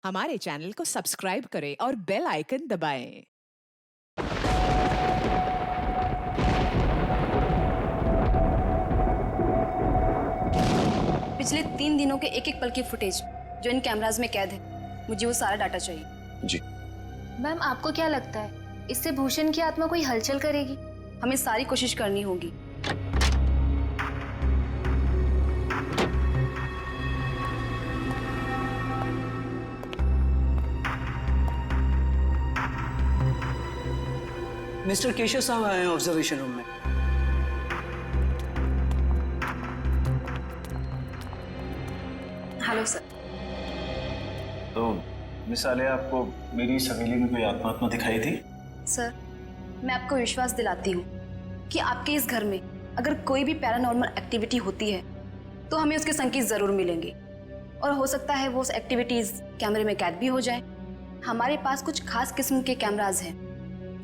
हमारे चैनल को सब्सक्राइब करें और बेल आइकन दबाएं। पिछले 3 दिनों के एक एक पल की फुटेज जो इन कैमराज में कैद है, मुझे वो सारा डाटा चाहिए। जी मैम, आपको क्या लगता है इससे भूषण की आत्मा कोई हलचल करेगी? हमें सारी कोशिश करनी होगी। मिस्टर केशव साहब आए हैं ऑब्जर्वेशन रूम में। Hello sir. तो मिस आलिया, आपको मेरी इस हवेली में कोई आत्मा दिखाई थी? सर, मैं आपको विश्वास दिलाती हूँ कि आपके इस घर में अगर कोई भी पैरानॉर्मल एक्टिविटी होती है तो हमें उसके संकेत जरूर मिलेंगे, और हो सकता है वो एक्टिविटीज कैमरे में कैद भी हो जाए। हमारे पास कुछ खास किस्म के कैमराज हैं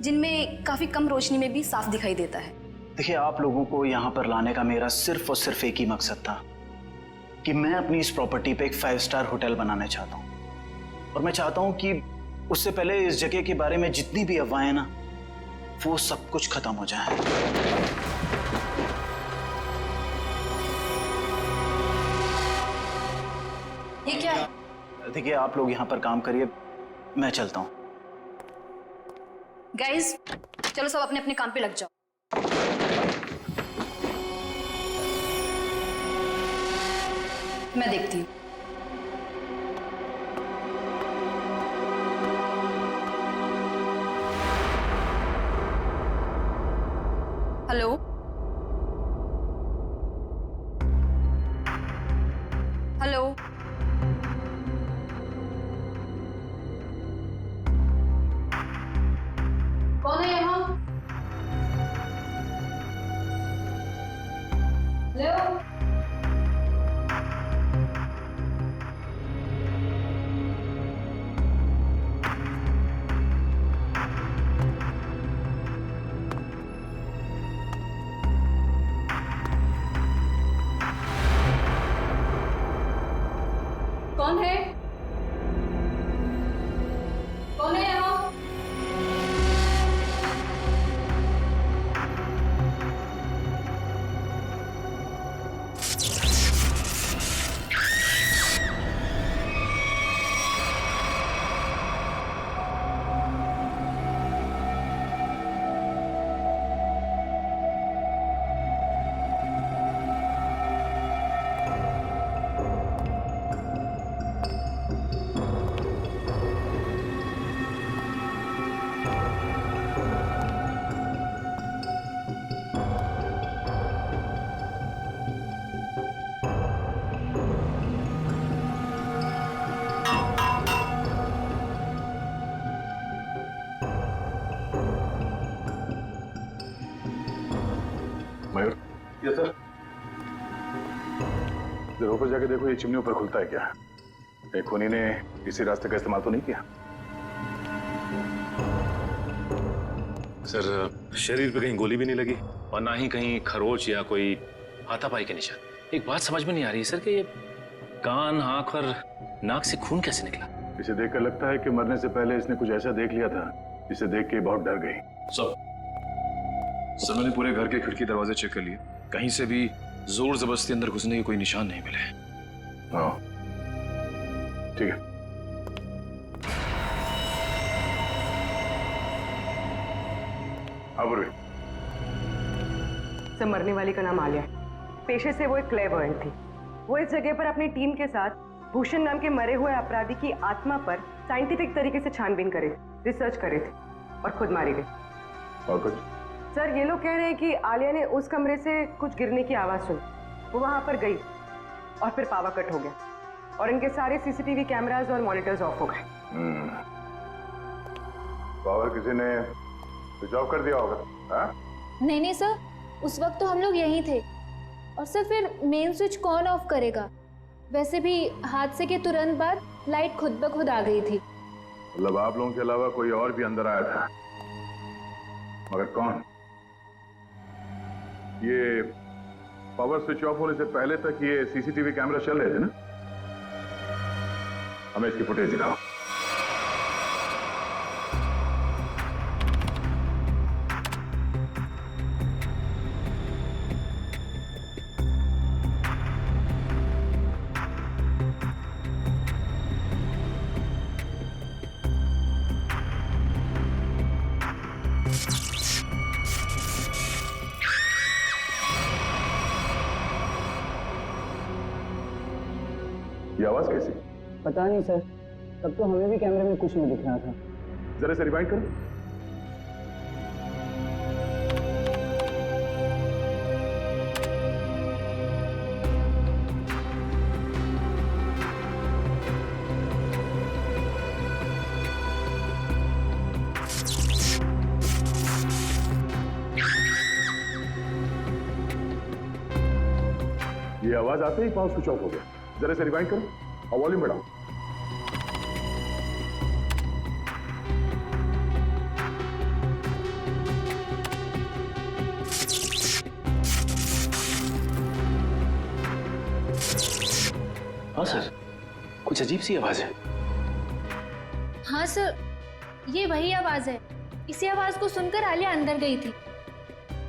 जिनमें काफी कम रोशनी में भी साफ दिखाई देता है। देखिए, आप लोगों को यहाँ पर लाने का मेरा सिर्फ और सिर्फ एक ही मकसद था कि मैं अपनी इस प्रॉपर्टी पे एक 5 स्टार होटल बनाना चाहता हूँ, और मैं चाहता हूँ कि उससे पहले इस जगह के बारे में जितनी भी अफवाहें ना, वो सब कुछ खत्म हो जाए। ये क्या है? देखिए, आप लोग यहाँ पर काम करिए, मैं चलता हूँ। गाइस, चलो सब अपने अपने काम पे लग जाओ। मैं देखती हूँ। हेलो, हेलो, कौन है यहाँ? हेलो, कौन है? कौन है यहाँ? मयूर। Yes sir. जरा ऊपर जाके देखो, ये चिमनी ऊपर खुलता है क्या? एक खूनी ने इसी रास्ते का इस्तेमाल तो नहीं किया? सर, शरीर पे कहीं गोली भी नहीं लगी और ना ही कहीं खरोच या कोई हाथापाई के निशान। एक बात समझ में नहीं आ रही सर कि ये कान, आंख और नाक से खून कैसे निकला? इसे देखकर लगता है कि मरने से पहले इसने कुछ ऐसा देख लिया था जिसे देख के बहुत डर गई। सर, मैंने पूरे घर के खिड़की दरवाजे चेक कर लिए, कहीं से भी जोर जबरदस्ती अंदर घुसने के कोई निशान नहीं मिले। हाँ, ठीक है। सब मरने वाली का नाम आलिया। पेशे से वो एक क्लेवर्ड थी। वो इस जगह पर अपनी टीम के साथ भूषण नाम के मरे हुए अपराधी की आत्मा पर साइंटिफिक तरीके से छानबीन करे थे, रिसर्च करे थे, और खुद मारी गई। और कुछ? सर, ये लोग कह रहे हैं कि आलिया ने उस कमरे से कुछ गिरने की आवाज सुनी। वो वहां पर गई और फिर पावर कट हो गया और इनके सारे सीसीटीवी कैमरास और मॉनिटर्स ऑफ हो गए। पावर किसी ने स्विच ऑफ कर दिया होगा। हाँ? नहीं नहीं सर, उस वक्त तो हम लोग यहीं थे। और सर, फिर मेन स्विच कौन ऑफ करेगा? वैसे भी हादसे के तुरंत बाद लाइट खुद ब खुद आ गई थी। मतलब आप लोगों के अलावा कोई और भी अंदर आया था, मगर कौन? ये पावर स्विच ऑफ होने से पहले तक ये सीसीटीवी कैमरा चल रहे थे ना? हमें इसकी फुटेज दिखाओ। ये आवाज कैसी? पता नहीं सर, तब तो हमें भी कैमरे में कुछ नहीं दिख रहा था। जरा से रिवाइंड करो। ये आवाज आते ही पावर स्विच ऑफ हो गया। जरा से रिवाइंड करो और वॉल्यूम बढ़ाओ। हाँ सर, कुछ अजीब सी आवाज है। हाँ सर, ये वही आवाज है। इसी आवाज को सुनकर आलिया अंदर गई थी।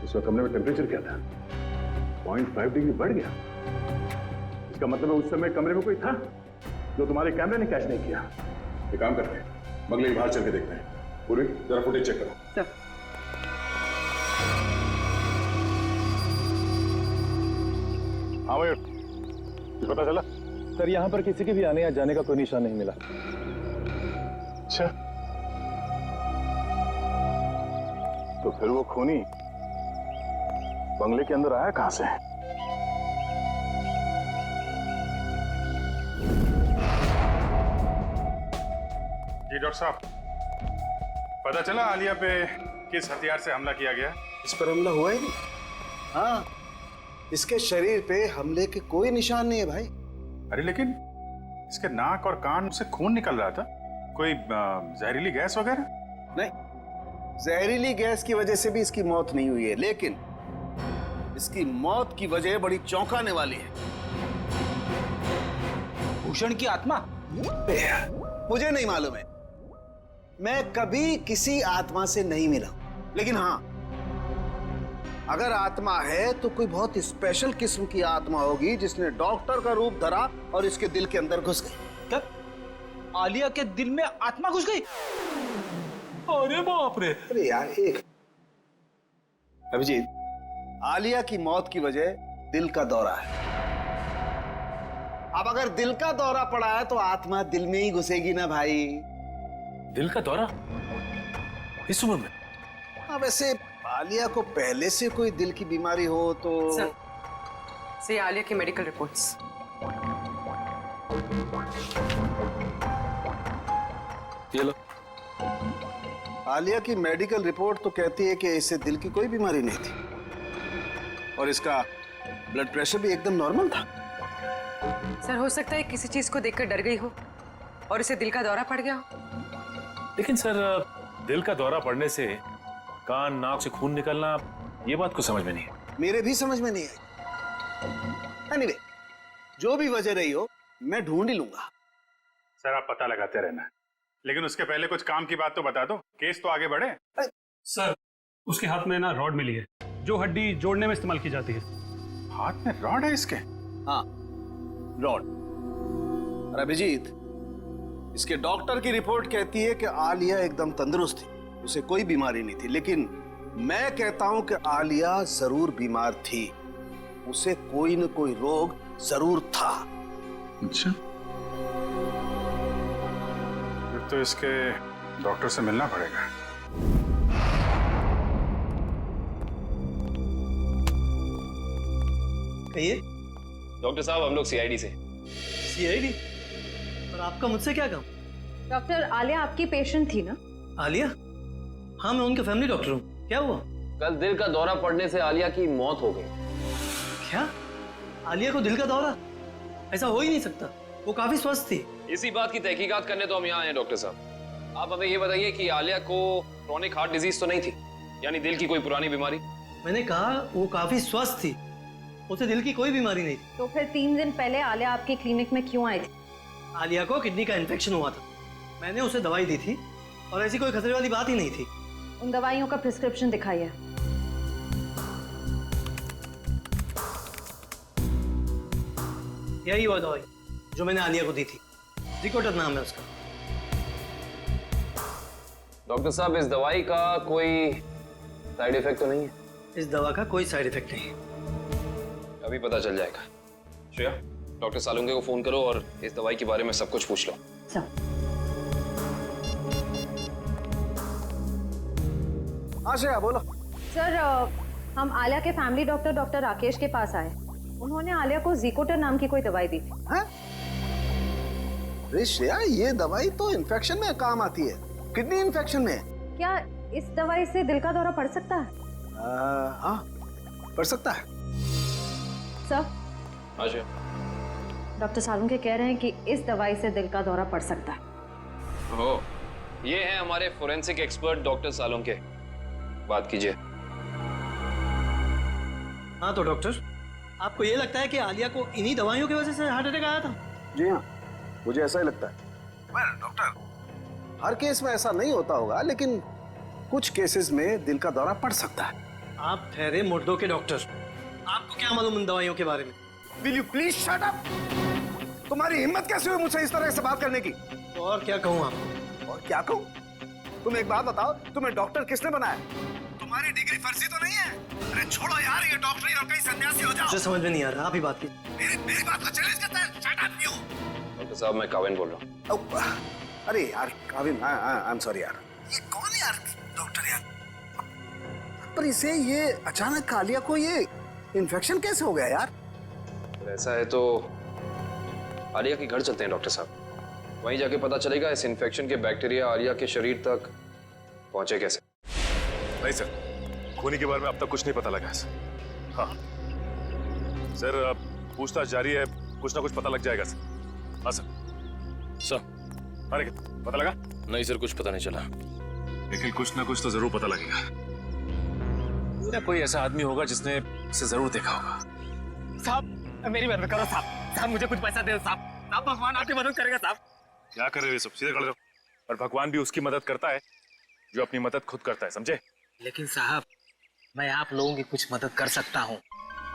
उस वक्त कमरे में टेम्परेचर क्या था? 0.5 डिग्री बढ़ गया। इसका मतलब है उस समय कमरे में कोई था जो तुम्हारे कैमरे ने कैच नहीं किया। एक काम करते हैं, बंगले के बाहर चल के देखते हैं। पूरी जरा फुटेज चेक करो। सर, हाँ मयूर, कुछ पता चला? सर यहाँ पर किसी के भी आने या जाने का कोई निशान नहीं मिला। अच्छा, तो फिर वो खूनी बंगले के अंदर आया कहां से? जी डॉक्टर साहब, पता चला आलिया पे किस हथियार से हमला किया गया? इस पर हमला हुआ ही नहीं। हाँ, इसके शरीर पे हमले के कोई निशान नहीं है भाई। अरे लेकिन इसके नाक और कान से खून निकल रहा था। कोई जहरीली गैस वगैरह? नहीं, जहरीली गैस की वजह से भी इसकी मौत नहीं हुई है, लेकिन इसकी मौत की वजह बड़ी चौंकाने वाली है। भूषण की आत्मा? मुझे नहीं मालूम है, मैं कभी किसी आत्मा से नहीं मिला, लेकिन हाँ, अगर आत्मा है तो कोई बहुत स्पेशल किस्म की आत्मा होगी जिसने डॉक्टर का रूप धरा और इसके दिल के अंदर घुस गई। कब? आलिया के दिल में आत्मा घुस गई? अरे बाप रे! अरे यार, एक अभिजीत, आलिया की मौत की वजह दिल का दौरा है। अब अगर दिल का दौरा पड़ा है तो आत्मा दिल में ही घुसेगी ना भाई। दिल का दौरा इस उम्र में? हाँ, वैसे आलिया को पहले से कोई दिल की बीमारी हो तो सर, आलिया की मेडिकल रिपोर्ट्स। ये लो। आलिया की मेडिकल रिपोर्ट तो कहती है कि इसे दिल की कोई बीमारी नहीं थी और इसका ब्लड प्रेशर भी एकदम नॉर्मल था। सर, हो सकता है किसी चीज को देखकर डर गई हो और इसे दिल का दौरा पड़ गया हो। लेकिन सर, दिल का दौरा पड़ने से कान नाक से खून निकलना, ये बात को समझ में नहीं है। मेरे भी समझ में नहीं आई। एनीवे, जो भी वजह रही हो, मैं ढूंढ ही लूंगा। सर, आप पता लगाते रहना, लेकिन उसके पहले कुछ काम की बात तो बता दो, केस तो आगे बढ़े। सर, उसके हाथ में ना रॉड मिली है जो हड्डी जोड़ने में इस्तेमाल की जाती है। हाथ में रॉड है इसके? हाँ, रॉड। और अभिजीत, इसके डॉक्टर की रिपोर्ट कहती है कि आलिया एकदम तंदुरुस्त थी, उसे कोई बीमारी नहीं थी, लेकिन मैं कहता हूं कि आलिया जरूर बीमार थी, उसे कोई न कोई रोग जरूर था। अच्छा, फिर तो इसके डॉक्टर से मिलना पड़ेगा। कहिए। डॉक्टर साहब, हम लोग सीआईडी से। सीआईडी? और आपका मुझसे क्या काम? डॉक्टर, आलिया आपकी पेशेंट थी ना? आलिया? हाँ, मैं उनका फैमिली डॉक्टर हूँ। क्या हुआ? कल दिल का दौरा पड़ने से आलिया की मौत हो गई। क्या? आलिया को दिल का दौरा? ऐसा हो ही नहीं सकता, वो काफी स्वस्थ थी। इसी बात की तहकीकात करने तो हम यहाँ आए हैं डॉक्टर साहब। आप हमें ये बताइए कि आलिया को क्रोनिक हार्ट डिजीज तो नहीं थी, यानी दिल की कोई पुरानी बीमारी? मैंने कहा वो काफी स्वस्थ थी, उसे दिल की कोई बीमारी नहीं थी। तो फिर 3 दिन पहले आलिया आपके क्लिनिक में क्यों आई थी? आलिया को किडनी का इन्फेक्शन हुआ था। मैंने उसे दवाई दी थी और ऐसी कोई खतरे वाली बात ही नहीं थी। उन दवाइयों का प्रिस्क्रिप्शन दिखाइए। यही वो दवाई जो मैंने आलिया को दी थी, जिकोटर नाम है उसका। डॉक्टर साहब, इस दवाई का कोई साइड इफेक्ट तो नहीं है? इस दवा का कोई साइड इफेक्ट नहीं है। अभी पता चल जाएगा। श्रेया, डॉक्टर सालुंके को फोन करो और इस दवाई के बारे में सब कुछ पूछ लो। हाँ श्रेया बोलो। सर, हम आलिया के फैमिली डॉक्टर डॉक्टर राकेश के पास आए। उन्होंने आलिया को जिकोटर नाम की कोई दवाई दी थी। अरे श्रेया, ये दवाई तो इन्फेक्शन में काम आती है, किडनी इन्फेक्शन में। क्या इस दवाई से दिल का दौरा पड़ सकता है? हाँ, पड़ सकता है। सर, हाँ श्रेया। डॉक्टर सालुंके कह रहे हैं कि इस दवाई से दिल का दौरा पड़ सकता है। ओह, ये है हमारे फोरेंसिक एक्सपर्ट डॉक्टर सालुंके। बात कीजिए। हाँ तो डॉक्टर, आपको ये लगता है कि आलिया को इन्हीं दवाइयों की वजह से हार्ट अटैक आया था? जी हाँ, मुझे ऐसा ही लगता है। डॉक्टर, हर केस में ऐसा नहीं होता होगा, लेकिन कुछ केसेस में दिल का दौरा पड़ सकता है। आप ठहरे मुर्दों के डॉक्टर, आपको क्या मालूम उन दवाइयों के बारे में? Will you please shut up? तुम्हारी हिम्मत कैसे हुई मुझसे इस तरह से बात करने की? और क्या कहूँ आपको? और क्या कहूँ? तुम एक बात बताओ, तुम्हें डॉक्टर किसने बनाया? तुम्हारी डिग्री फर्जी तो नहीं है? अरे छोड़ो यार ये डॉक्टरी और कहीं सन्यासी हो जाओ। मुझे समझ में नहीं आ रहा, आप ही बात कीजिए। मेरी बात को चैलेंज करता है। Shut up you! डॉक्टर साहब, मैं काविन बोल रहा हूँ। अरे यार काविन, आई एम सॉरी यार। ये कौन है यार डॉक्टर यार? पर इसे ये अचानक आलिया को ये इन्फेक्शन कैसे हो गया यार? ऐसा है तो आलिया के घर चलते हैं डॉक्टर साहब। वहीं जाके पता चलेगा इस इन्फेक्शन के बैक्टीरिया आलिया के शरीर तक पहुंचे कैसे। नहीं सर, खूनी के बारे में अब तक कुछ नहीं पता लगा है सर। हाँ सर, पूछताछ जारी है, कुछ ना कुछ पता लग जाएगा सर। हाँ सर। सर, अरे पता लगा? नहीं सर, कुछ पता नहीं चला, लेकिन कुछ ना कुछ तो जरूर पता लगेगा। कोई ऐसा आदमी होगा जिसने इसे जरूर देखा होगा। साहब, मेरी मदद करो साहब। साहब, मुझे कुछ पैसा दे साहब। साहब, भगवान आपकी मदद करेगा साहब। क्या कर रहे हो सब? सीधे खड़े रहो। और भगवान भी उसकी मदद करता है जो अपनी मदद खुद करता है, समझे? लेकिन साहब, मैं आप लोगों की कुछ मदद कर सकता हूँ।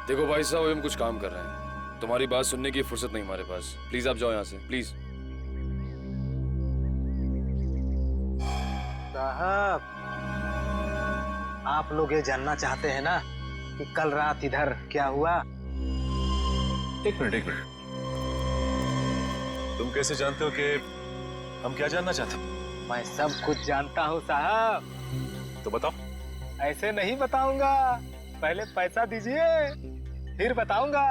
देखो भाई साहब, हम कुछ काम कर रहे हैं, तुम्हारी बात सुनने की फुर्सत नहीं हमारे पास। प्लीज आप जाओ यहाँ से, प्लीज। साहब, आप लोग ये जानना चाहते हैं ना कि कल रात इधर क्या हुआ? एक मिनट। तुम कैसे जानते हो कि हम क्या जानना चाहते हैं? मैं सब कुछ जानता हूँ साहब। तो बताओ। ऐसे नहीं बताऊंगा, पहले पैसा दीजिए फिर बताऊंगा।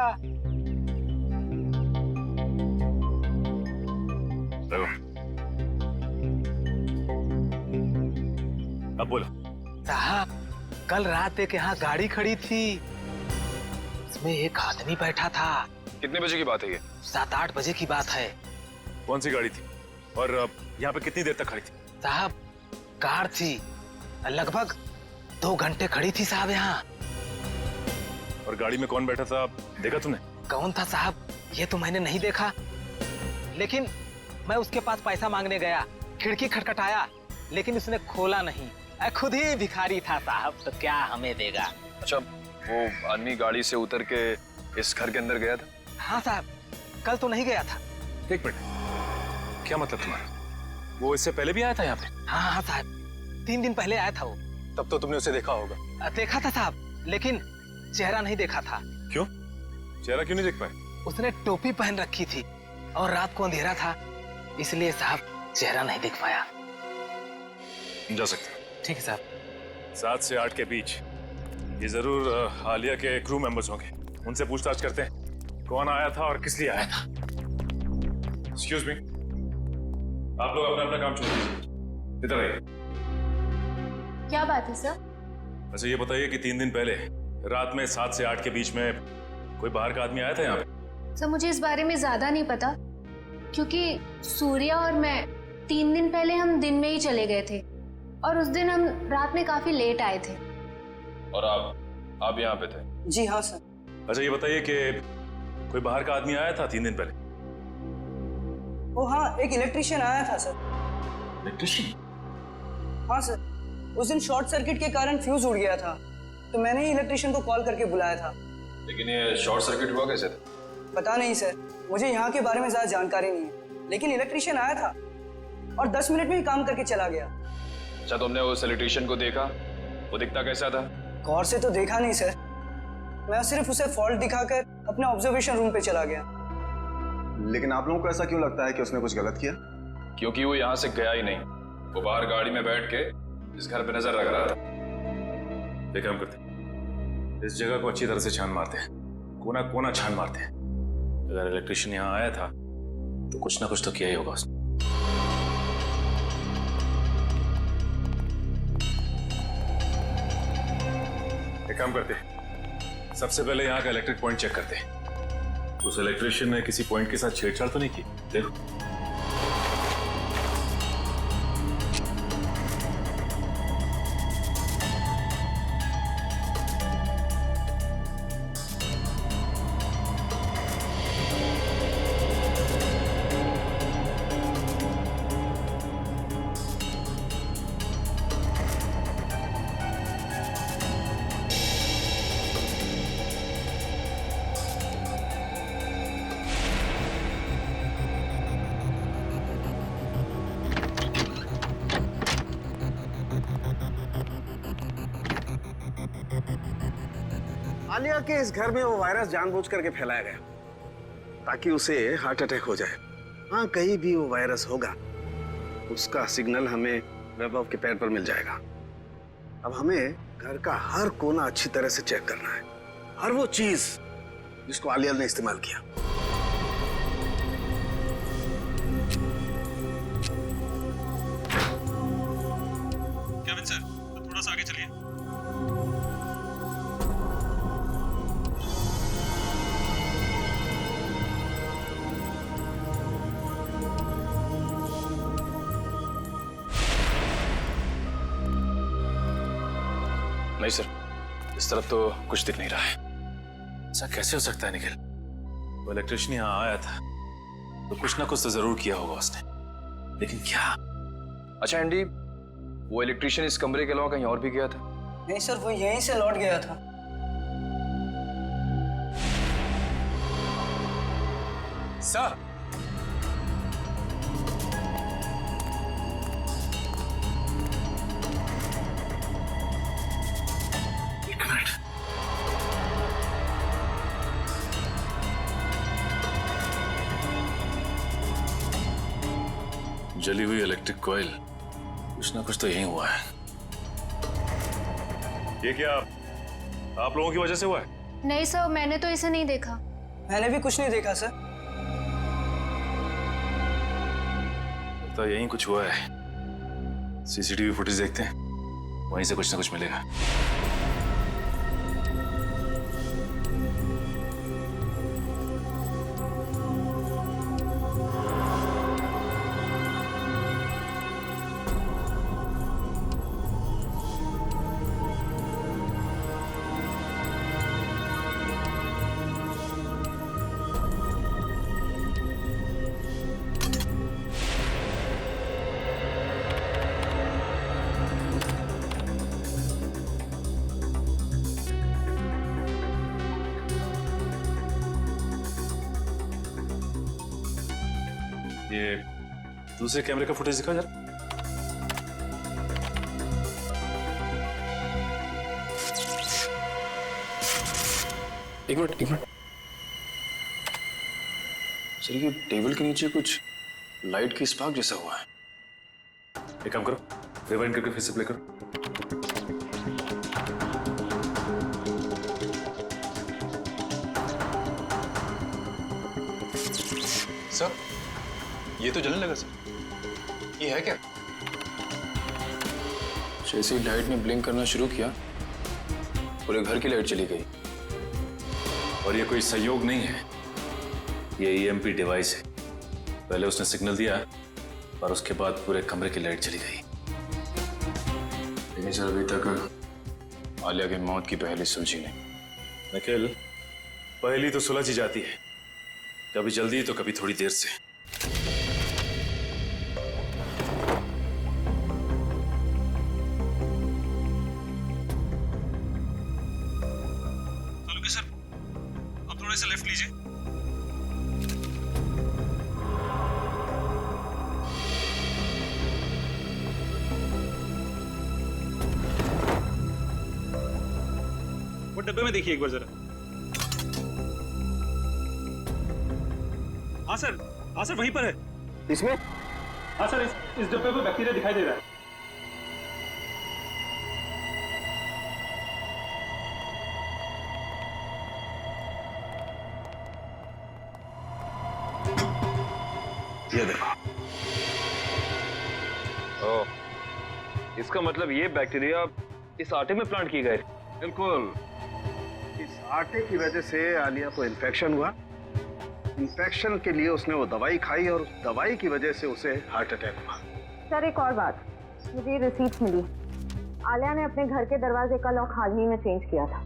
अब बोलो। साहब, कल रात एक यहाँ गाड़ी खड़ी थी, इसमें एक आदमी बैठा था। कितने बजे की बात है ये? 7-8 बजे की बात है। कौन सी गाड़ी थी और यहाँ पे कितनी देर तक खड़ी थी? साहब, कार थी, लगभग 2 घंटे खड़ी थी साहब यहाँ। और गाड़ी में कौन बैठा था, देखा तूने? कौन था साहब, ये तो मैंने नहीं देखा, लेकिन मैं उसके पास पैसा मांगने गया, खिड़की खटखटाया, लेकिन उसने खोला नहीं। खुद ही भिखारी था साहब, तो क्या हमें देगा। अच्छा, वो आदमी गाड़ी से उतर के इस घर के अंदर गया था? हाँ साहब, कल तो नहीं गया था। एक मिनट, क्या मतलब तुम्हारा? वो इससे पहले भी आया था यहाँ पे? हाँ साहब, 3 दिन पहले आया था वो। तब तो तुमने उसे देखा होगा। देखा था साहब, लेकिन चेहरा नहीं देखा था। क्यों? चेहरा क्यों नहीं देख पाए? उसने टोपी पहन रखी थी और रात को अंधेरा था, इसलिए साहब चेहरा नहीं देख पाया। जा सकते। ठीक है साहब। 7 से 8 के बीच ये जरूर आलिया के क्रू मेंबर्स होंगे। उनसे पूछताछ करते हैं कौन आया था और किस लिए आया था। एक्सक्यूज मी, आप लोग अपना अपना काम छोड़ दीजिए, इधर आइए। क्या बात है सर? अच्छा ये बताइए कि 3 दिन पहले रात में 7 से 8 के बीच में कोई बाहर का आदमी आया था यहाँ पे? सर, मुझे इस बारे में ज्यादा नहीं पता, क्योंकि सूर्या और मैं 3 दिन पहले हम दिन में ही चले गए थे और उस दिन हम रात में काफी लेट आए थे। और आप यहाँ पे थे? जी हाँ सर। अच्छा ये बताइए कि कोई बाहर का आदमी आया था 3 दिन पहले? ओ हाँ, एक इलेक्ट्रिशियन आया था सर। इलेक्ट्रिशियन? हाँ सर, उस दिन शॉर्ट सर्किट के कारण फ्यूज उड़ गया था, तो मैंने ही इलेक्ट्रिशियन को कॉल करके बुलाया था। लेकिन ये शॉर्ट सर्किट हुआ कैसे था? पता नहीं सर, मुझे यहाँ के बारे में ज्यादा जानकारी नहीं है, लेकिन इलेक्ट्रिशियन आया था और 10 मिनट में ही काम करके चला गया। अच्छा, तुमने उस इलेक्ट्रिशियन को देखा? वो दिखता कैसा था? गौर से तो देखा नहीं सर, मैं सिर्फ उसे फॉल्ट दिखाकर अपने ऑब्जर्वेशन रूम पे चला गया। लेकिन आप लोगों को ऐसा क्यों लगता है कि उसने कुछ गलत किया? क्योंकि वो यहाँ से गया ही नहीं, वो बाहर गाड़ी में बैठ के इस घर पे नजर रख रहा था। एक काम करते, इस जगह को अच्छी तरह से छान मारते हैं, कोना कोना छान मारते हैं। अगर इलेक्ट्रिशियन यहाँ आया था तो कुछ ना कुछ तो किया ही होगा उसने। एक काम करते, सबसे पहले यहाँ का इलेक्ट्रिक पॉइंट चेक करते हैं। उस इलेक्ट्रिशियन ने किसी पॉइंट के साथ छेड़छाड़ तो नहीं की? देखो। आलिया के इस घर में वो वायरस जानबूझ करके फैलाया गया ताकि उसे हार्ट अटैक हो जाए। हाँ, कहीं भी वो वायरस होगा उसका सिग्नल हमें वैभव के पैर पर मिल जाएगा। अब हमें घर का हर कोना अच्छी तरह से चेक करना है, हर वो चीज जिसको आलिया ने इस्तेमाल किया। केविन सर, तो थोड़ा सा आगे चलिए। नहीं सर, इस तरफ तो कुछ दिख नहीं रहा है। ऐसा कैसे हो सकता है निखिल? वो इलेक्ट्रिशियन यहाँ आया था तो कुछ ना कुछ तो जरूर किया होगा उसने, लेकिन क्या? अच्छा एंडी, वो इलेक्ट्रिशियन इस कमरे के अलावा कहीं और भी गया था? नहीं सर, वो यहीं से लौट गया था। सर, जली हुई इलेक्ट्रिक कॉइल, कुछ ना कुछ तो यही हुआ है। ये क्या आप लोगों की वजह से हुआ है? नहीं सर, मैंने तो इसे नहीं देखा। मैंने भी कुछ नहीं देखा सर। तो यही कुछ हुआ है। सीसीटीवी फुटेज देखते हैं, वहीं से कुछ ना कुछ मिलेगा। ये दूसरे कैमरे का फुटेज दिखा जरा। एक मिनट। सर, ये टेबल के नीचे कुछ लाइट की स्पार्क जैसा हुआ है। एक काम करो, रिवाइंड करके फिर से प्ले करो। सर, ये तो जलने लगा सर। ये है क्या? जैसे ही लाइट ने ब्लिंक करना शुरू किया, पूरे घर की लाइट चली गई। और ये कोई संयोग नहीं है, ये ईएमपी डिवाइस है। पहले उसने सिग्नल दिया और उसके बाद पूरे कमरे की लाइट चली गई। लेकिन सर, अभी तक आलिया की मौत की पहली सुलझी नहीं। निखिल, पहली तो सुलझ ही जाती है, कभी जल्दी तो कभी थोड़ी देर से। डब्बे में देखिए एक बार जरा। हाँ सर वहीं पर है। इसमें? हाँ सर, इस डब्बे में बैक्टीरिया दिखाई दे रहा है। ये देखो। ओह, इसका मतलब ये बैक्टीरिया इस आटे में प्लांट किए गए। बिल्कुल, इस आटे की वजह से आलिया को इन्फेक्शन हुआ। इन्फेक्शन के लिए उसने वो दवाई खाई और उस दवाई की वजह से उसे हार्ट अटैक हुआ। सर एक और बात, मुझे ये रिसीट्स मिली। आलिया ने अपने घर के दरवाजे का लॉक हाल ही में चेंज किया था।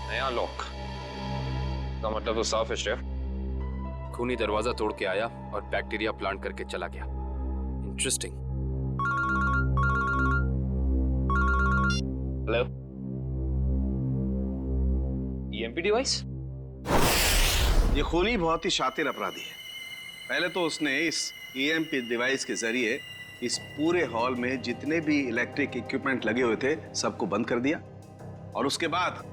नया लॉक का मतलब तो साफ है शेफ। खूनी दरवाजा तोड़ के आया और बैक्टीरिया प्लांट करके चला गया। इंटरेस्टिंग। Hello, EMP device? ये खूनी बहुत ही शातिर अपराधी है। पहले तो उसने इस ईएमपी डिवाइस के जरिए इस पूरे हॉल में जितने भी इलेक्ट्रिक इक्विपमेंट लगे हुए थे सबको बंद कर दिया, और उसके बाद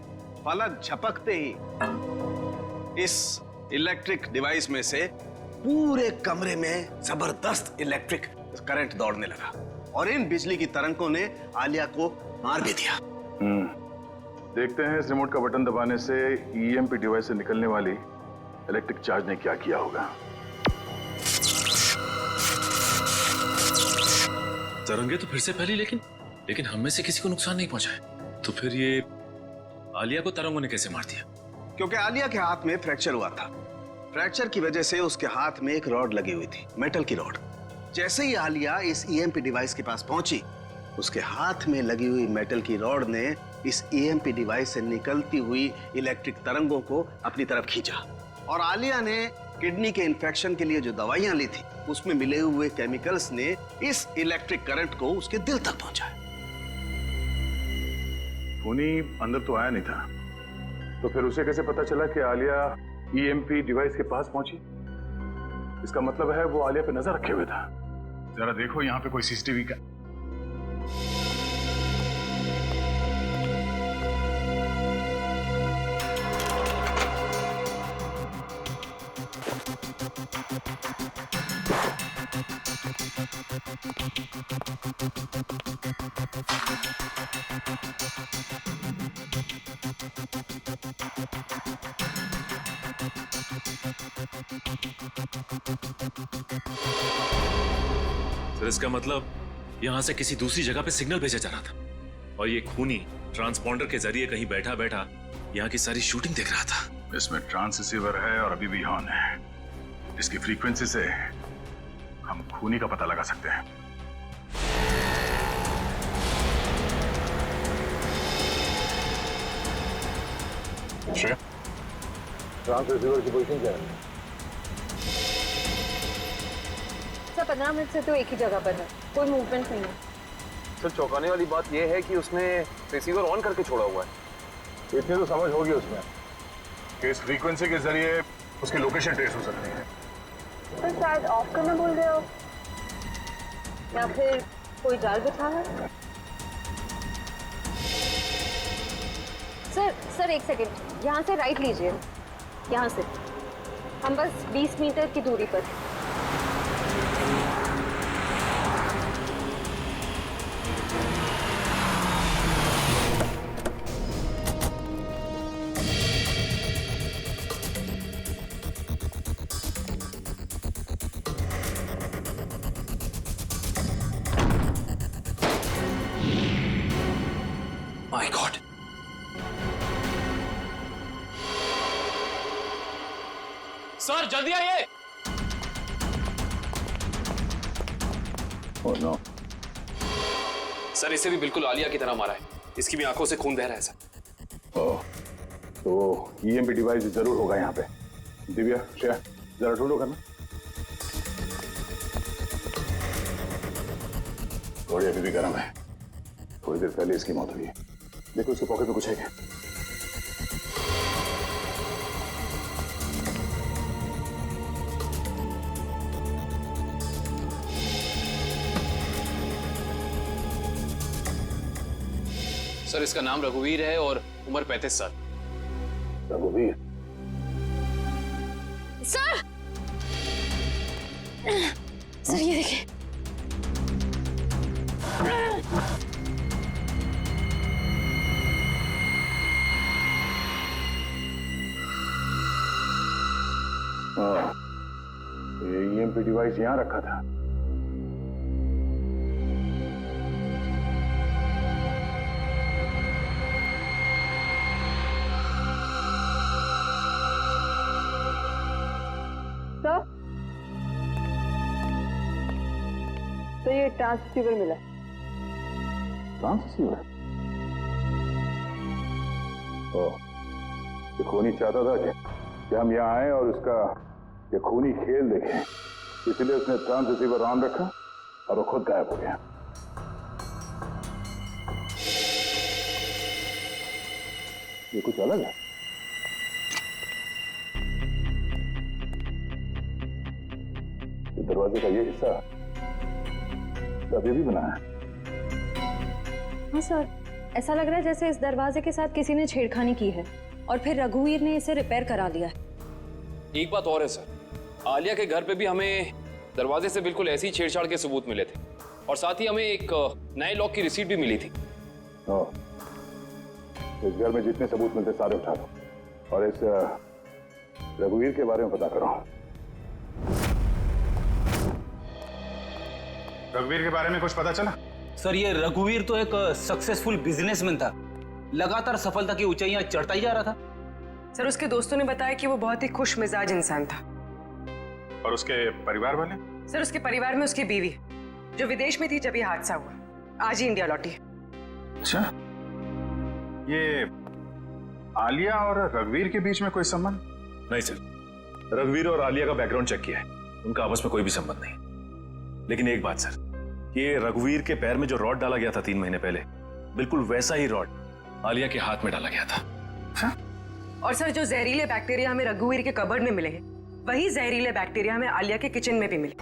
पलक झपकते ही इस इलेक्ट्रिक डिवाइस में से पूरे कमरे में जबरदस्त इलेक्ट्रिक करंट दौड़ने लगा, और इन बिजली की तरंगों ने आलिया को मार भी दिया। देखते हैं इस रिमोट का बटन दबाने से ईएमपी डिवाइस से निकलने वाली इलेक्ट्रिक चार्ज ने क्या किया होगा। तरंगे तो फिर से फैली, लेकिन हम में से किसी को नुकसान नहीं पहुंचाए। तो फिर ये आलिया को तरंगों ने कैसे मार दिया? क्योंकि आलिया के हाथ में फ्रैक्चर हुआ था। फ्रैक्चर की वजह से उसके हाथ में एक रॉड लगी हुई थी, मेटल की रॉड। जैसे ही आलिया इस ईएमपी डिवाइस के पास पहुंची, उसके हाथ में लगी हुई मेटल की रॉड ने इस ईएमपी डिवाइस से निकलती हुई इलेक्ट्रिक तरंगों को अपनी तरफ खींचा, और आलिया ने किडनी के इन्फेक्शन के लिए जो दवाइयां ली थी उसमें मिले हुए केमिकल्स ने इस इलेक्ट्रिक करंट को उसके दिल तक पहुंचाया। खूनी अंदर तो आया नहीं था, तो फिर उसे कैसे पता चला कि आलिया ईएमपी डिवाइस के पास पहुंची? इसका मतलब है वो आलिया पे नजर रखे हुए था। जरा देखो यहाँ पे कोई सीसीटीवी का। सर, इसका मतलब यहां से किसी दूसरी जगह पे सिग्नल भेजा जा रहा था, और ये खूनी ट्रांसपॉन्डर के जरिए कहीं बैठा बैठा यहाँ की सारी शूटिंग देख रहा था। इसमें ट्रांस रिसीवर है और अभी भी ऑन है। इसकी फ्रीक्वेंसी से हम खूनी का पता लगा सकते हैं। ट्रांस रिसीवर की पोजीशन क्या है? सर 15 मिनट से तो एक ही जगह पर है, कोई मूवमेंट नहीं है। सर चौंकाने वाली बात यह है कि उसने रिसीवर ऑन करके छोड़ा हुआ है। इतनी तो समझ होगी उसमें कि इस फ्रीक्वेंसी के जरिए उसकी लोकेशन ट्रेस हो सकती है। सर शायद ऑफ करना भूल गए हो, या फिर कोई जाल बिछा है। सर एक सेकंड, यहाँ से राइट लीजिए, यहाँ से। हम बस 20 मीटर की दूरी पर। माय गॉड, सर जल्दी आइए। Oh no. सर इसे भी बिल्कुल आलिया की तरह मारा है, इसकी भी आंखों से खून बह रहा है सर। ओह, तो ईएमपी डिवाइस जरूर होगा यहाँ पे। दिव्या, श्रेया, जरा ढूंढो करना। थोड़ी अभी भी गर्म है, थोड़ी देर पहले इसकी मौत हुई है। देखो इसके पॉकेट में कुछ है क्या? सर इसका नाम रघुवीर है और उम्र 35 साल। रघुवीर, सर सर ये देखिए। हाँ, ये ईएमपी डिवाइस यहाँ रखा था। तो ये ट्रांससीवर मिला। ट्रांससीवर? ओ, ये खूनी चाहता था कि हम यहाँ आए और उसका ये खूनी खेल देखें, इसलिए उसने ट्रांससीवर ऑन रखा और वो खुद गायब हो गया। ये कुछ अलग है। ये दरवाजे का ये हिस्सा अभी भी बना है। हाँ सर, ऐसा लग रहा है जैसे इस दरवाजे के साथ किसी ने छेड़खानी की है और फिर रघुवीर ने इसे रिपेयर करा लिया है। एक बात और है सर, आलिया के घर पे भी हमें दरवाजे से बिल्कुल ऐसी छेड़छाड़ के सबूत मिले थे और साथ ही हमें एक नए लॉक की रिसीट भी मिली थी। इस घर में जितने सबूत मिलते सारे उठा लो और इस रघुवीर के बारे में पता करो। रघुवीर के बारे में कुछ पता चला? सर ये रघुवीर तो एक सक्सेसफुल बिजनेसमैन था, लगातार सफलता की ऊंचाइयां चढ़ता ही जा रहा था। सर उसके दोस्तों ने बताया कि वो बहुत ही खुश मिजाज इंसान था। और उसके परिवार वाले? सर उसके परिवार में उसकी बीवी जो विदेश में थी जब ये हादसा हुआ, आज ही इंडिया लौटी है। अच्छा, ये आलिया और रघुवीर के बीच में कोई संबंध? नहीं सर, रघुवीर और आलिया का बैकग्राउंड चेक किया है, उनका आपस में कोई भी संबंध नहीं। लेकिन एक बात सर, ये रघुवीर के पैर में जो रॉड डाला गया था 3 महीने पहले, बिल्कुल वैसा ही रॉड आलिया के हाथ में डाला गया था। और सर जो जहरीले बैक्टीरिया हमें रघुवीर के कबर्ड में मिले हैं, वही जहरीले बैक्टीरिया हमें आलिया के किचन में भी मिले।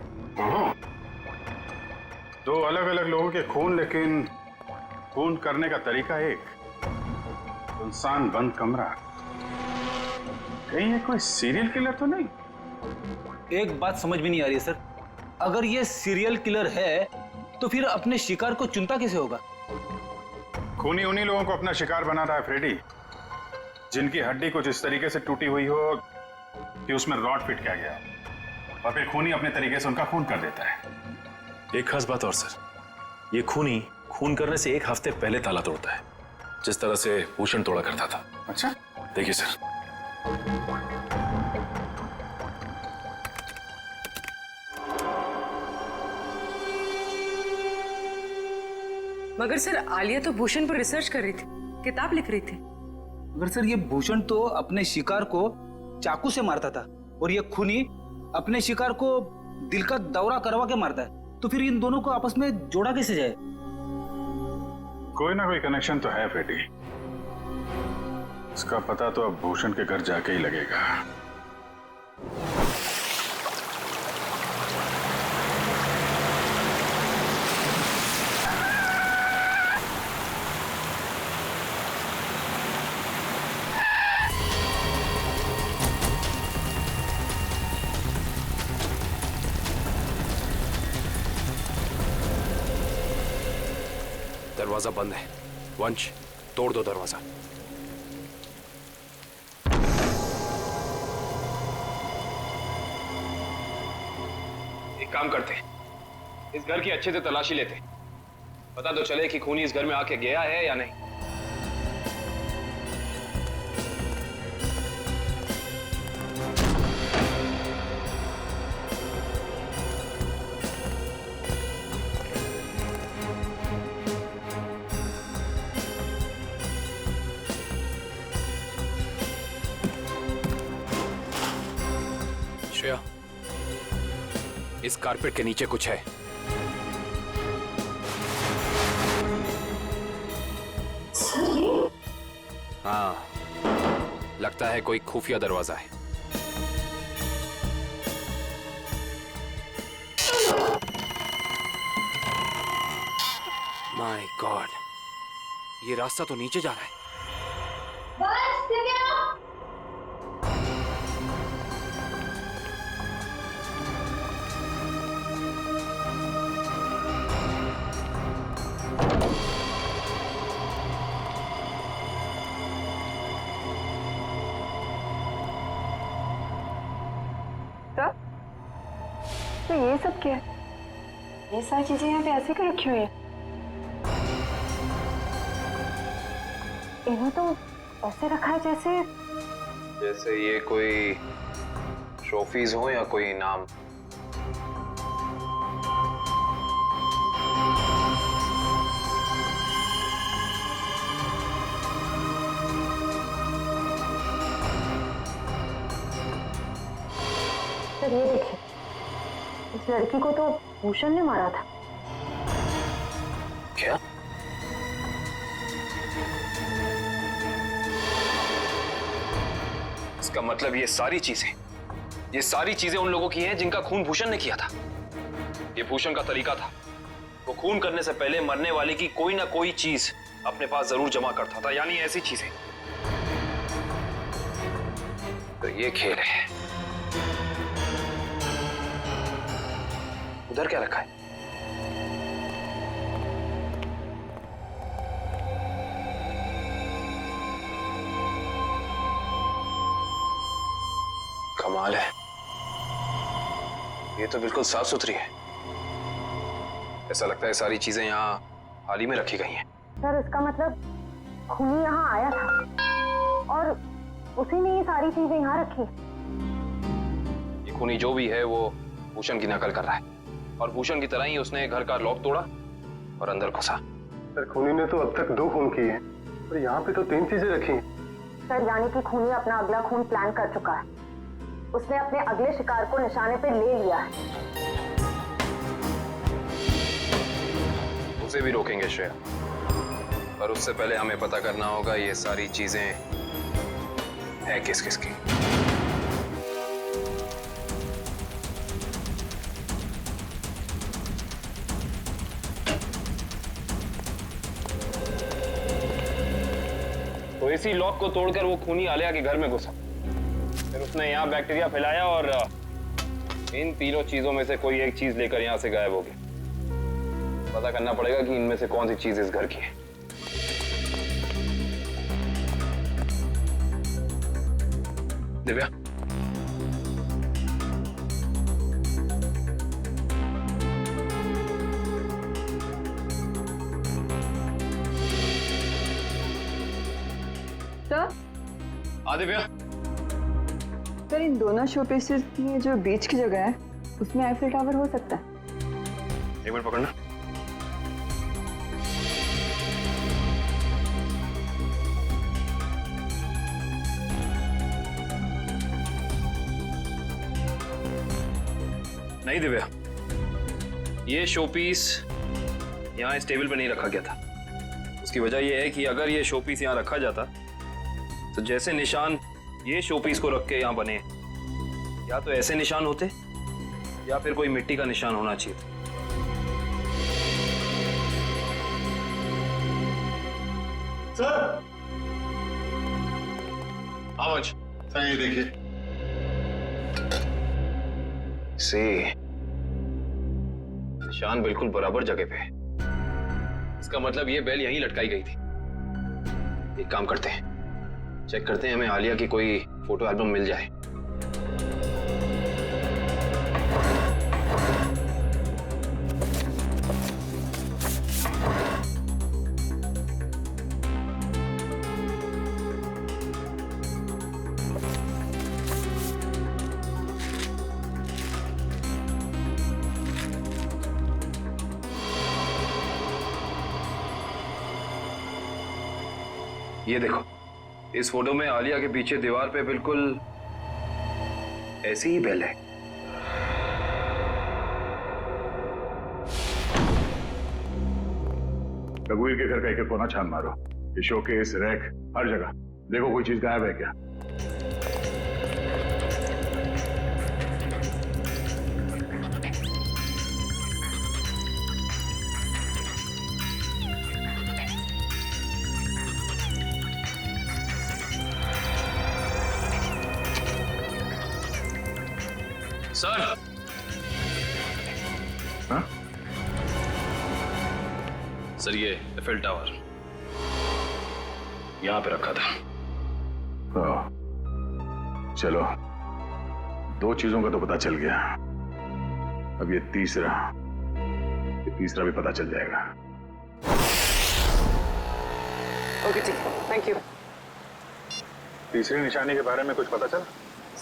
दो अलग अलग लोगों के खून, लेकिन खून करने का तरीका एक। सुनसान बंद कमरा, कहीं ये कोई सीरियल किलर तो नहीं? एक बात समझ में नहीं आ रही है सर, अगर ये सीरियल किलर है तो फिर अपने शिकार को चुनता कैसे होगा? खूनी उन्हीं लोगों को अपना शिकार बना रहा है फ्रेडी, जिनकी हड्डी कुछ इस तरीके से टूटी हुई हो कि उसमें रॉड फिट किया गया, और फिर खूनी अपने तरीके से उनका खून कर देता है। एक खास बात और सर, ये खूनी खून करने से 1 हफ्ते पहले ताला तोड़ता है, जिस तरह से भूषण तोड़ा करता था। अच्छा, देखिए सर, मगर सर आलिया तो भूषण पर रिसर्च कर रही थी, किताब लिख रही थी। मगर सर ये भूषण तो अपने शिकार को चाकू से मारता था और ये खूनी अपने शिकार को दिल का दौरा करवा के मारता है, तो फिर इन दोनों को आपस में जोड़ा कैसे जाए? कोई ना कोई कनेक्शन तो है फ्रेडी, इसका पता तो अब भूषण के घर जाके ही लगेगा। दरवाजा बंद है, वंश तोड़ दो दरवाजा। एक काम करते, इस घर की अच्छे से तलाशी लेते, पता तो चले कि खूनी इस घर में आके गया है या नहीं। श्रेया, इस कारपेट के नीचे कुछ है। हाँ, लगता है कोई खुफिया दरवाजा है। माय गॉड, ये रास्ता तो नीचे जा रहा है। सब क्या है? ये सारी चीजें यहाँ पे ऐसे क्यों रखी हुई है? इन्हें तो ऐसे रखा है जैसे ये कोई ट्रॉफीज हो या कोई इनाम। सर ये देखिए, इस लड़की को तो भूषण ने मारा था। क्या? इसका मतलब ये सारी चीजें उन लोगों की हैं जिनका खून भूषण ने किया था। ये भूषण का तरीका था, वो खून करने से पहले मरने वाले की कोई ना कोई चीज अपने पास जरूर जमा करता था, यानी ऐसी चीजें। तो ये खेल है। उधर क्या रखा है? कमाल है, ये तो बिल्कुल साफ सुथरी है। ऐसा लगता है सारी चीजें यहाँ हाल ही में रखी गई हैं। सर इसका मतलब खूनी यहाँ आया था और उसी ने ये सारी चीजें यहाँ रखी। ये खूनी जो भी है वो भूषण की नकल कर रहा है, और भूषण की तरह ही उसने घर का लॉक तोड़ा और अंदर घुसा। सर खूनी ने तो अब तक 2 खून किए हैं और यहाँ पे तो 3 चीजें रखी हैं। सर यानी कि खूनी अपना अगला खून प्लान कर चुका है। उसने अपने अगले शिकार को निशाने पे ले लिया है। उसे भी रोकेंगे श्रेया, पर उससे पहले हमें पता करना होगा ये सारी चीजें है किस किस की। तो इसी लॉक को तोड़कर वो खूनी आलिया के घर में घुसा, फिर उसने यहाँ बैक्टीरिया फैलाया और इन तीनों चीजों में से कोई एक चीज लेकर यहाँ से गायब हो गया। पता करना पड़ेगा कि इनमें से कौन सी चीज इस घर की है। दिव्या, सर दिव्या, सर इन दोनों शो पीसेस में जो बीच की जगह है उसमें आईफिल टावर हो सकता है। एक मिनट पकड़ना। नहीं दिव्या, ये शोपीस यहाँ इस टेबल पे नहीं रखा गया था। उसकी वजह यह है कि अगर ये शोपीस यहाँ रखा जाता तो जैसे निशान ये शोपीस को रख के यहाँ बने, या तो ऐसे निशान होते या फिर कोई मिट्टी का निशान होना चाहिए था। सर आवाज सर ये देखिए, निशान बिल्कुल बराबर जगह पे है। इसका मतलब ये बेल यहीं लटकाई गई थी। एक काम करते हैं, चेक करते हैं हमें आलिया की कोई फोटो एल्बम मिल जाए। ये देखो, इस फोटो में आलिया के पीछे दीवार पे बिल्कुल ऐसी ही बेल है। रघुवीर के घर का एक कोना छान मारो, ये शोकेस, रैक, हर जगह देखो कोई चीज गायब है क्या। सर, हाँ? सर ये एफिल टावर यहां पे रखा था। चलो, 2 चीजों का तो पता चल गया। अब ये तीसरा भी पता चल जाएगा। ओके ठीक, थैंक यू। तीसरी निशानी के बारे में कुछ पता चला?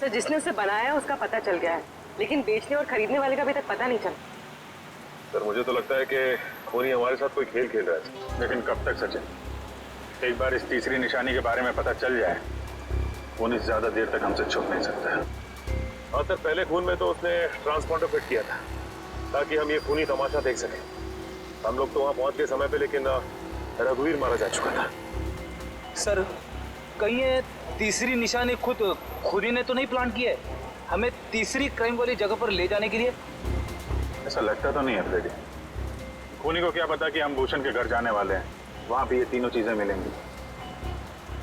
सर जिसने उसे बनाया है उसका पता चल गया है, लेकिन बेचने और खरीदने वाले का अभी तक पता नहीं चला। सर मुझे तो लगता है कि खूनी हमारे साथ कोई खेल खेल रहा है। लेकिन कब तक सचिन? एक बार इस तीसरी निशानी के बारे में पता चल जाए, खूनी ज्यादा देर तक हमसे छुप नहीं सकता। हाँ सर, पहले खून में तो उसने ट्रांसपॉन्डर फिट किया था ताकि हम ये खूनी तमाशा देख सकें। हम लोग तो वहाँ पहुँच गए समय पे, लेकिन रघुवीर मारा जा चुका था। सर कहीं ये तीसरी निशानी खुदी ने तो नहीं प्लान किया है हमें तीसरी क्राइम वाली जगह पर ले जाने के लिए? ऐसा लगता तो नहीं है फ्रेडी। खूनी को क्या पता कि हम भूषण के घर जाने वाले हैं, वहां पे ये तीनों चीजें मिलेंगी।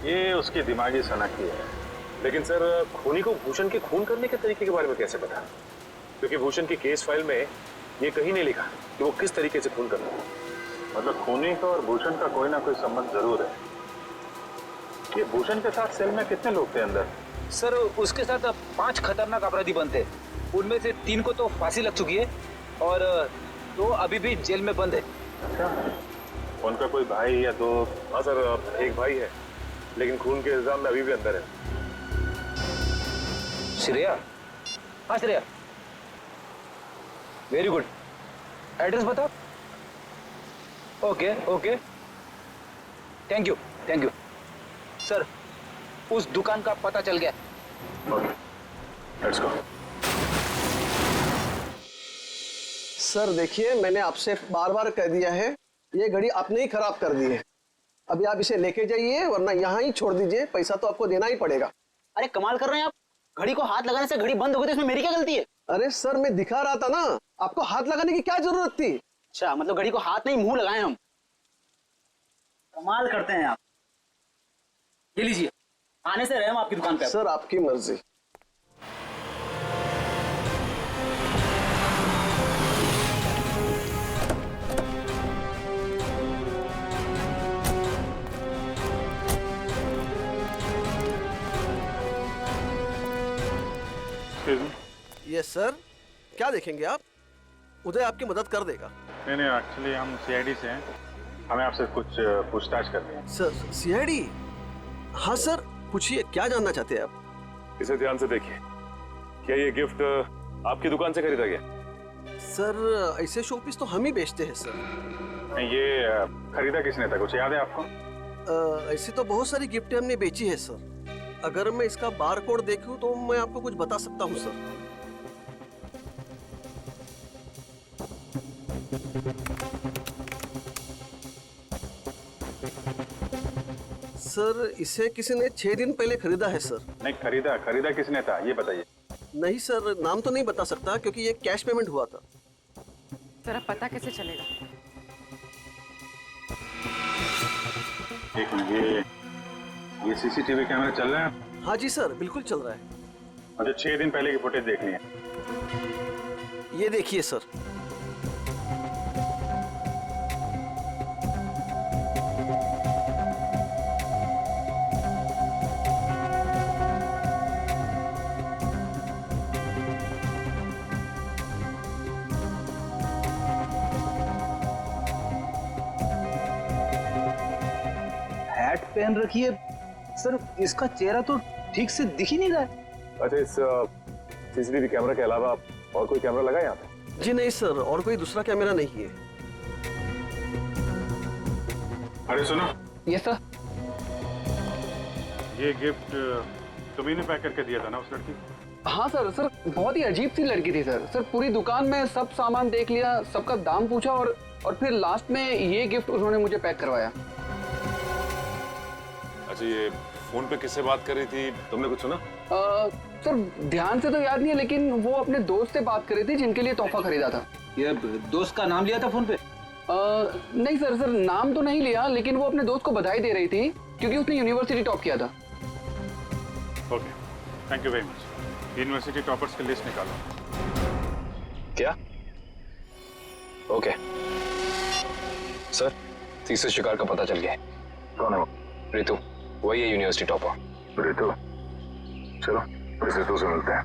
ये उसकी दिमागी सनक ही है। लेकिन सर खूनी को भूषण के खून करने के तरीके के बारे में कैसे पता? क्योंकि भूषण की केस फाइल में ये कहीं नहीं लिखा कि वो किस तरीके से खून करता है। मतलब खूनी का और भूषण का कोई ना कोई संबंध जरूर है। ये भूषण के साथ सेल में कितने लोग थे अंदर? सर उसके साथ 5 खतरनाक अपराधी बनते, उनमें से 3 को तो फांसी लग चुकी है और 2 अभी भी जेल में बंद है। अच्छा, उनका कोई भाई या दोस्त? हाँ सर, एक भाई है लेकिन खून के इल्जाम में अभी भी अंदर है। श्रेया? हाँ श्रेया, वेरी गुड। एड्रेस बताओ। Okay okay, thank you thank you. Sir उस दुकान का पता चल गया। Okay, let's go. सर देखिए, मैंने आपसे बार बार कह दिया है, ये घड़ी आपने ही खराब कर दी है। अभी आप इसे लेके जाइए वरना यहाँ ही छोड़ दीजिए, पैसा तो आपको देना ही पड़ेगा। अरे कमाल कर रहे हैं आप, घड़ी को हाथ लगाने से घड़ी बंद हो गई तो इसमें मेरी क्या गलती है? अरे सर मैं दिखा रहा था ना, आपको हाथ लगाने की क्या जरूरत थी? अच्छा, मतलब घड़ी को हाथ नहीं मुंह लगाए हम। कमाल करते हैं आप। ये लीजिए, आने से रहे हम आपकी दुकान पे। सर आपकी मर्जी। यस सर, क्या देखेंगे आप? उदय आपकी मदद कर देगा। नहीं, एक्चुअली हम सीआईडी से हैं, हमें आपसे कुछ पूछताछ करनी है। Sir CID? हाँ सर, पूछिए, क्या जानना चाहते हैं आप? इसे ध्यान से देखिए, क्या ये गिफ्ट आपकी दुकान से खरीदा गया? सर ऐसे शोपीस तो हम ही बेचते हैं सर। नहीं, ये खरीदा किसने था, कुछ याद है आपको? ऐसी तो बहुत सारी गिफ्टें हमने बेची है सर। अगर मैं इसका बार कोड देखूं तो मैं आपको कुछ बता सकता हूं सर। सर इसे किसी ने 6 दिन पहले खरीदा है सर। नहीं, खरीदा किसने था ये बताइए। नहीं सर, नाम तो नहीं बता सकता क्योंकि ये कैश पेमेंट हुआ था। जरा पता कैसे चलेगा? एक मिनट, ये सीसीटीवी कैमरा चल रहा है? हाँ जी सर, बिल्कुल चल रहा है। मुझे 6 दिन पहले की फुटेज देखनी है। ये देखिए सर। हैट पहन रखी है सर, इसका चेहरा तो ठीक से दिख ही नहीं रहा है। अच्छा, इस सीसीटीवी कैमरा के अलावा और कोई कैमरा लगा है यहाँ पे? जी नहीं सर, और कोई दूसरा कैमरा नहीं है। अरे सुनो। Yes sir. ये गिफ्ट तुम्ही ने पैक करके दिया था ना उस लड़की को? हाँ सर, बहुत ही अजीब सी लड़की थी सर। पूरी दुकान में सब सामान देख लिया, सबका दाम पूछा और फिर लास्ट में ये गिफ्ट उन्होंने मुझे पैक करवाया। अच्छा, ये फोन पे किससे बात कर रही थी, तुमने कुछ सुना? सर ध्यान से तो याद नहीं है, लेकिन वो अपने दोस्त से बात कर रही थी जिनके लिए तोहफा खरीदा था। ये दोस्त का नाम लिया था फोन पे? नहीं सर, नाम तो नहीं लिया, लेकिन वो अपने दोस्त को बधाई दे रही थी क्योंकि उसने यूनिवर्सिटी टॉप किया था। Okay, thank you very much. University toppers की लिस्ट निकालो। क्या? ओके सर, तीसरे शिकार का पता चल गया है। कौन है वो? रितु, वही है यूनिवर्सिटी टॉपर। रितु? चलो इस रितु से मिलते हैं।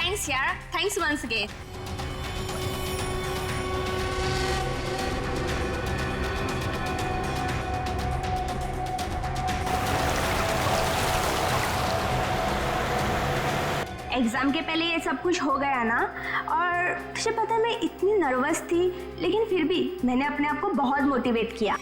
थैंक्स यार, थैंक्स वंस अगेन। एग्जाम के पहले ये सब कुछ हो गया ना, और तुझे पता है मैं इतनी नर्वस थी, लेकिन फिर भी मैंने अपने आप को बहुत मोटिवेट किया।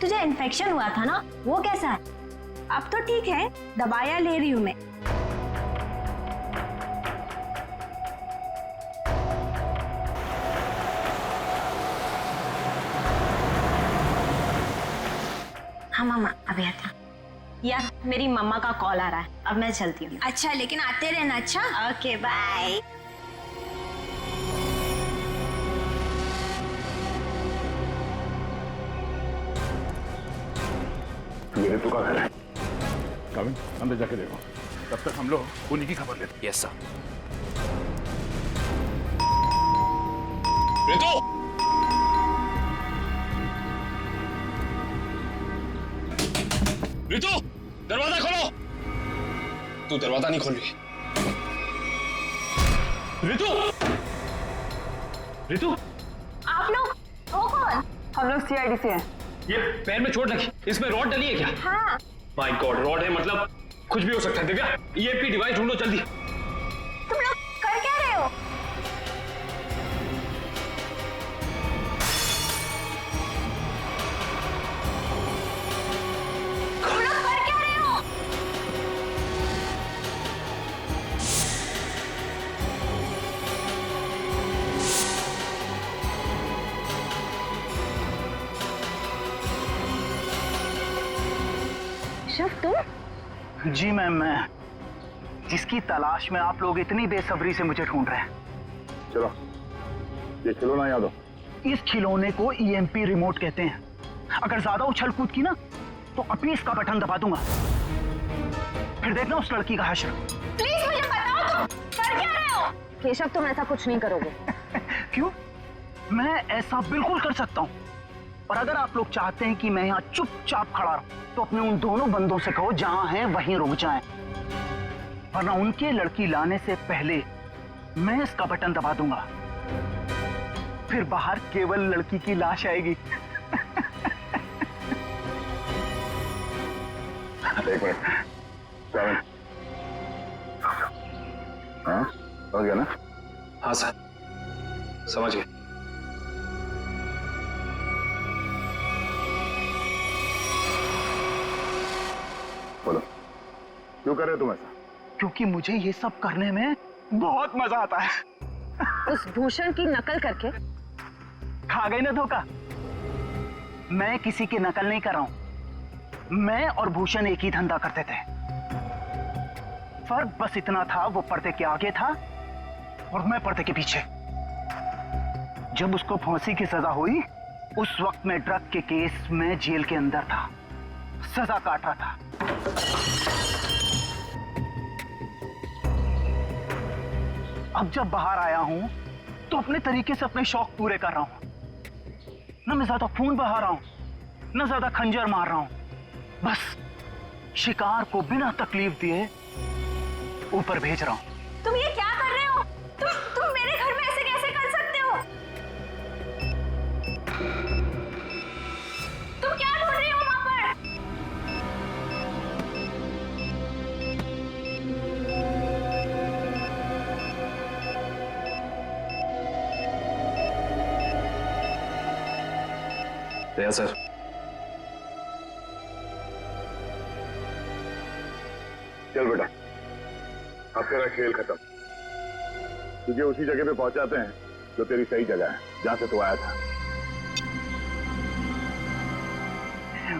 तुझे इन्फेक्शन हुआ था ना, वो कैसा है? अब तो ठीक है, दवाइयाँ ले रही हूँ मैं। हाँ मामा, अभी आता। यार मेरी मम्मा का कॉल आ रहा है, अब मैं चलती हूँ। अच्छा, लेकिन आते रहना। अच्छा, ओके बाय। मेरे तो का घर है, कविन अंदर जाके देखो, तब तक हम लोग खूनी की खबर लेते। Yes sir. रितु, दरवाजा खोलो। तू दरवाजा नहीं खोल रही। रितु, रितु, आप लोग वो कौन? हम लोग सीआईडी से हैं। ये पैर में चोट लगी, इसमें रॉड डली है क्या? हाँ। माय गॉड, रॉड है मतलब कुछ भी हो सकता है। दिव्या, ईएमपी डिवाइस ढूंढो जल्दी। तुम लोग कर क्या रहे हो? तुम लोग कर क्या रहे हो? शिव, तुम? जी मैम, मैं जिसकी तलाश में आप लोग इतनी बेसब्री से मुझे ढूंढ रहे हैं। चलो, ये खिलौना याद हो। इस खिलौने को ईएमपी रिमोट कहते हैं। अगर ज्यादा उछल कूद की ना तो अभी इसका बटन दबा दूंगा, फिर देखना उस लड़की का हश्र। प्लीज मुझे बताओ, तुम कर क्या रहे हो? केशव, तुम ऐसा कुछ नहीं करोगे। क्यों? मैं ऐसा बिल्कुल कर सकता हूँ। और अगर आप लोग चाहते हैं कि मैं यहाँ चुपचाप खड़ा रहूं, तो अपने उन दोनों बंदों से कहो जहां हैं वहीं रुक जाएं, वरना उनके लड़की लाने से पहले मैं इसका बटन दबा दूंगा, फिर बाहर केवल लड़की की लाश आएगी। एक मिनट, कविन। हाँ, हो गया ना? हाँ सर, समझ गए। बोलो, क्यों कर रहे हो तुम ऐसा? क्योंकि मुझे ये सब करने में बहुत मजा आता है। उस भूषण की नकल करके खा गई ना धोखा। मैं किसी की नकल नहीं कर रहा हूं। मैं और भूषण एक ही धंधा करते थे, फर्क बस इतना था, वो पर्दे के आगे था और मैं पर्दे के पीछे। जब उसको फांसी की सजा हुई, उस वक्त मैं ड्रग के केस में जेल के अंदर था, सजा काट रहा था। अब जब बाहर आया हूं तो अपने तरीके से अपने शौक पूरे कर रहा हूं। ना मैं ज्यादा खून बहा रहा हूं, ना ज्यादा खंजर मार रहा हूं, बस शिकार को बिना तकलीफ दिए ऊपर भेज रहा हूं। तुम ये क्या कर रहे हो? तुम मेरे घर में ऐसे कैसे कर सकते हो? तुम क्या ढूंढ रही हो वहां पर? दया सर, चल बेटा, अब तेरा खेल खत्म। तुझे उसी जगह पे पहुंचाते हैं जो तेरी सही जगह है, जहां से तू आया था।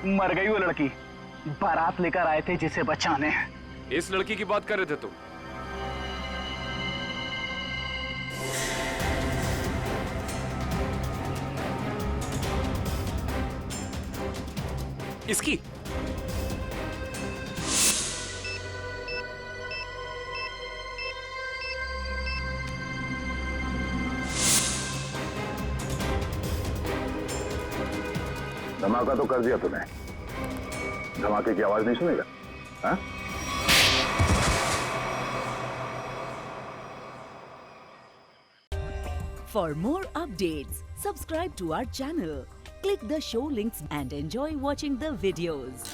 मर गई वो लड़की, बारात लेकर आए थे जिसे बचाने। इस लड़की की बात कर रहे थे तुम? इसकी? धमाका तो कर दिया तूने, धमाके की आवाज नहीं सुनेगा? हाँ? For more updates, subscribe to our channel, click the show links and enjoy watching the videos.